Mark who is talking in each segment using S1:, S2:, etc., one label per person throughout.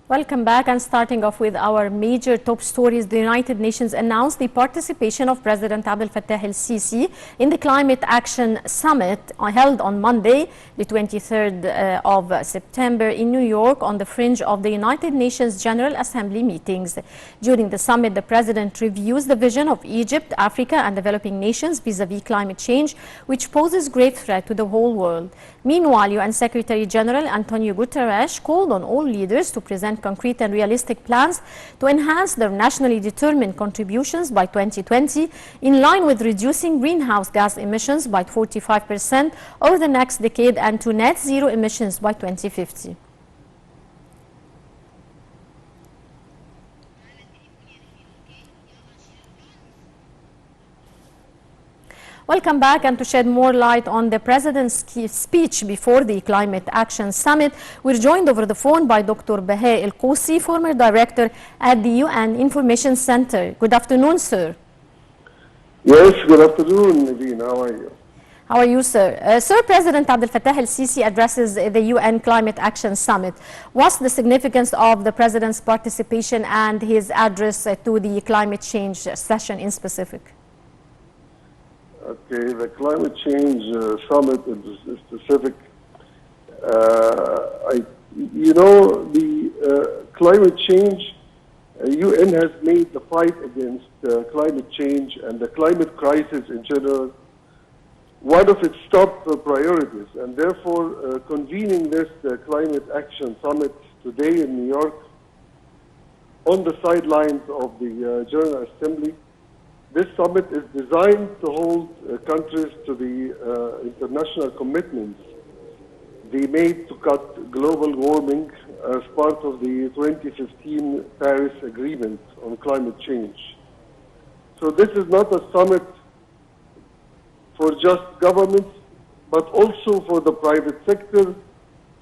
S1: Welcome back, and starting off with our major top stories. The United Nations announced the participation of President Abdel Fattah el-Sisi in the Climate Action Summit held on Monday, the 23rd of September in New York on the fringe of the United Nations General Assembly meetings. During the summit, the President reviews the vision of Egypt, Africa and developing nations vis-à-vis climate change, which poses great threat to the whole world. Meanwhile, UN Secretary General Antonio Guterres called on all leaders to present concrete and realistic plans to enhance their nationally determined contributions by 2020, in line with reducing greenhouse gas emissions by 45% over the next decade and to net zero emissions by 2050. Welcome back, and to shed more light on the President's speech before the Climate Action Summit, we're joined over the phone by Dr. Baha El-Koussi, former director at the UN Information Center. Good afternoon, sir.
S2: Yes, good afternoon, Naveen. How are you?
S1: How are you, sir? Sir, President Abdel Fattah el-Sisi addresses the UN Climate Action Summit. What's the significance of the President's participation and his address to the climate change session in specific?
S2: Okay, the climate change summit in specific. The climate change, UN has made the fight against climate change and the climate crisis in general one of its top priorities, and therefore convening this climate action summit today in New York on the sidelines of the General Assembly. This summit is designed to hold countries to the international commitments they made to cut global warming as part of the 2015 Paris Agreement on climate change. So this is not a summit for just governments, but also for the private sector,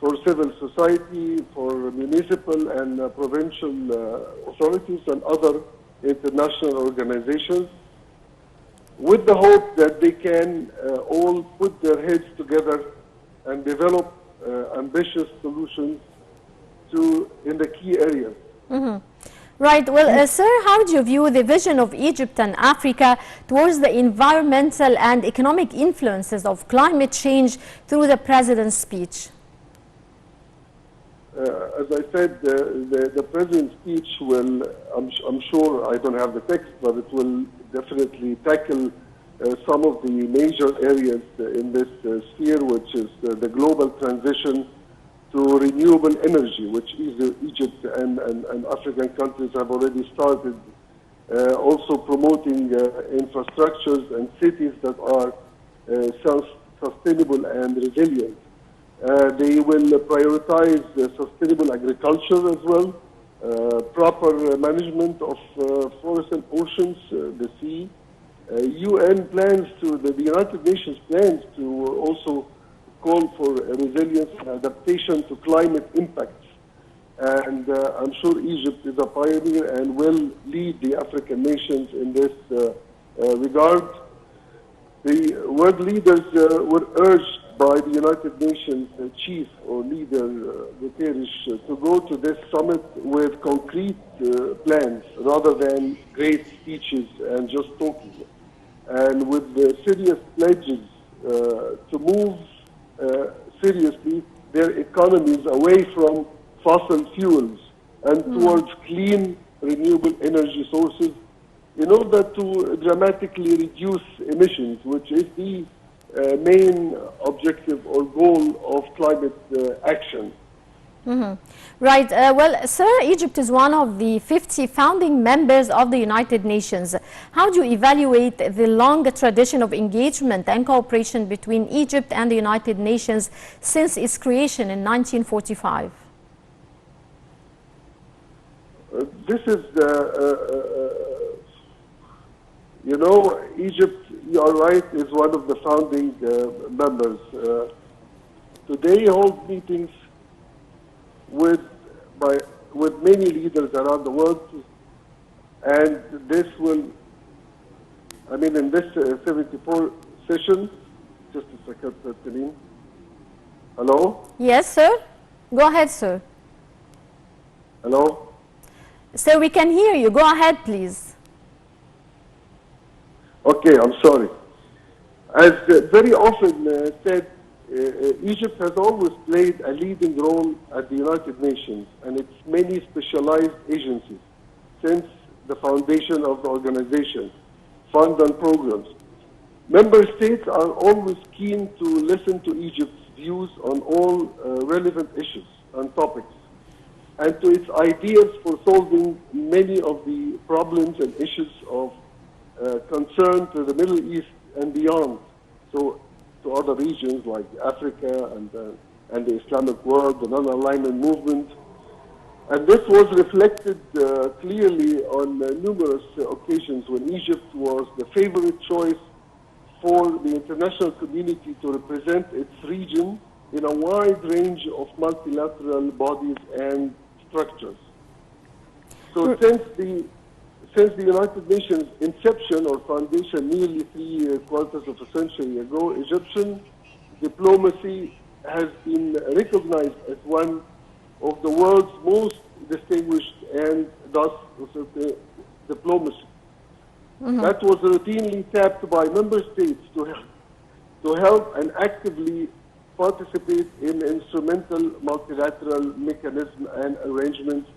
S2: for civil society, for municipal and provincial authorities and other international organizations, with the hope that they can all put their heads together and develop ambitious solutions in the key areas.
S1: Mm-hmm. Right. Well, sir, how do you view the vision of Egypt and Africa towards the environmental and economic influences of climate change through the President's speech?
S2: As I said, the President's speech will, I'm sure, I don't have the text, but it will definitely tackle some of the major areas in this sphere, which is the global transition to renewable energy, which Egypt and African countries have already started, also promoting infrastructures and cities that are self-sustainable and resilient. They will prioritize sustainable agriculture as well, proper management of forests and oceans, the sea. UN plans to, the United Nations plans to also call for resilience and adaptation to climate impacts. And I'm sure Egypt is a pioneer and will lead the African nations in this regard. The world leaders were urged by the United Nations chief or leader, Guterres, to go to this summit with concrete plans rather than great speeches and just talking. And with the serious pledges to move seriously their economies away from fossil fuels and towards clean, renewable energy sources in order to dramatically reduce emissions, which is the main objective or goal of climate action.
S1: Mm-hmm. Right. Well, sir, Egypt is one of the 50 founding members of the United Nations. How do you evaluate the long tradition of engagement and cooperation between Egypt and the United Nations since its creation in 1945?
S2: This is, Egypt, you are right, is one of the founding members. Today holds meetings with many leaders around the world, and this will, in this 74 session, just a second, Taline. Hello?
S1: Yes, sir. Go ahead, sir.
S2: Hello?
S1: Sir, we can hear you. Go ahead, please.
S2: Okay, I'm sorry. As very often said, Egypt has always played a leading role at the United Nations and its many specialized agencies since the foundation of the organization, funds and programs. Member states are always keen to listen to Egypt's views on all relevant issues and topics, and to its ideas for solving many of the problems and issues of concern to the Middle East and beyond, so to other regions like Africa and the Islamic world, the non-alignment movement. And this was reflected clearly on numerous occasions when Egypt was the favorite choice for the international community to represent its region in a wide range of multilateral bodies and structures. So since the United Nations inception or foundation nearly three-quarters of a century ago, Egyptian diplomacy has been recognized as one of the world's most distinguished and thus diplomacy. That was routinely tapped by member states to help and actively participate in instrumental multilateral mechanism and arrangements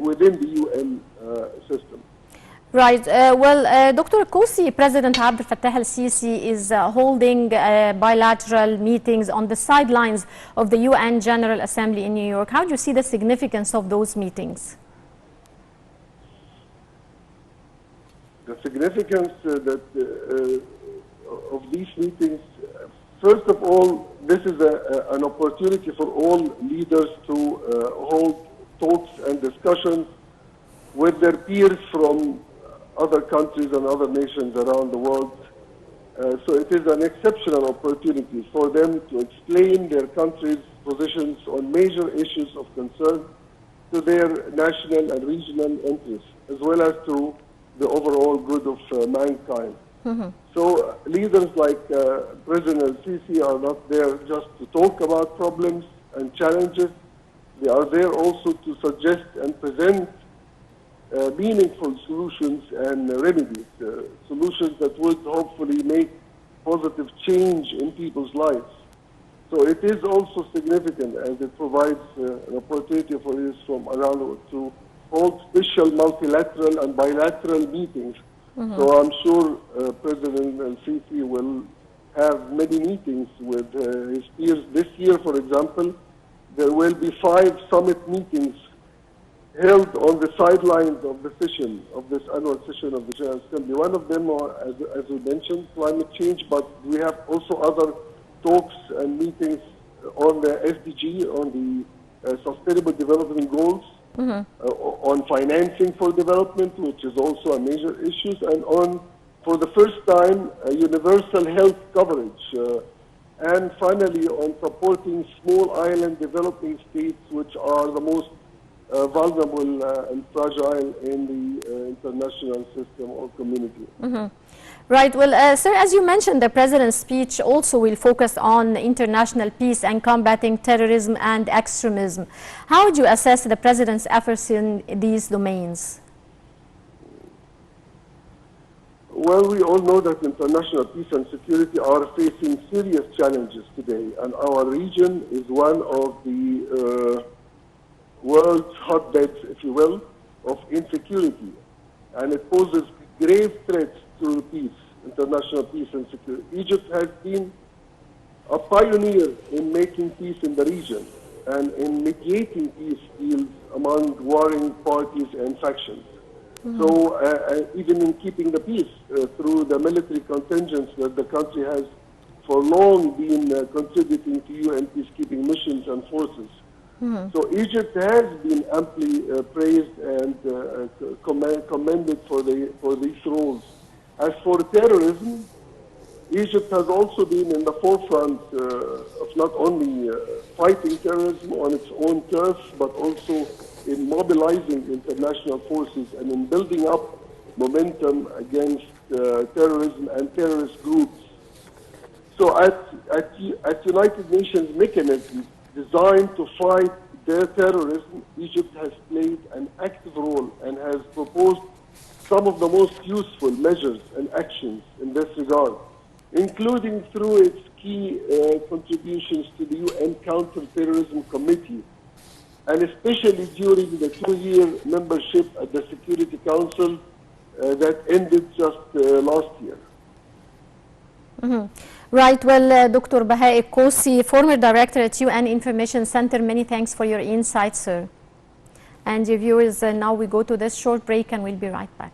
S2: within the UN system.
S1: Right. Dr. Kosi, President Abdel Fattah el-Sisi is holding bilateral meetings on the sidelines of the UN General Assembly in New York. How do you see the significance of those meetings?
S2: The significance of these meetings, first of all, this is an opportunity for all leaders to hold talks and discussions with their peers from other countries and other nations around the world. So it is an exceptional opportunity for them to explain their country's positions on major issues of concern to their national and regional interests, as well as to the overall good of mankind. So leaders like President el-Sisi are not there just to talk about problems and challenges. They are there also to suggest and present meaningful solutions and remedies, solutions that would hopefully make positive change in people's lives. So it is also significant as it provides an opportunity for us from around the world to hold special multilateral and bilateral meetings. So I'm sure President el-Sisi will have many meetings with his peers. This year, for example, there will be 5 summit meetings held on the sidelines of the session, of this annual session of the General Assembly. One of them, as we mentioned, climate change, but we have also other talks and meetings on the SDG, on the Sustainable Development Goals, on financing for development, which is also a major issue, and on, for the first time, universal health coverage. And finally, on supporting small island developing states, which are the most vulnerable and fragile in the international system or community.
S1: Right. Well, sir, as you mentioned, the President's speech also will focus on international peace and combating terrorism and extremism. How would you assess the President's efforts in these domains?
S2: Well, we all know that international peace and security are facing serious challenges today, and our region is one of the world's hotbeds, if you will, of insecurity, and it poses grave threats to peace, international peace and security. Egypt has been a pioneer in making peace in the region and in mediating peace deals among warring parties and factions. So even in keeping the peace through the military contingents that the country has for long been contributing to UN peacekeeping missions and forces. So Egypt has been amply praised and commended for these roles. As for terrorism, Egypt has also been in the forefront of not only fighting terrorism on its own turf, but also in mobilizing international forces and in building up momentum against terrorism and terrorist groups. So at United Nations mechanisms designed to fight terrorism, Egypt has played an active role and has proposed some of the most useful measures and actions in this regard, including through its key contributions to the UN Counterterrorism Committee, and especially during the 2-year membership at the Security Council that ended just last year.
S1: Right. Well, Dr. Bahai Kosi, former director at UN Information Center, many thanks for your insights, sir. And your viewers, now we go to this short break and we'll be right back.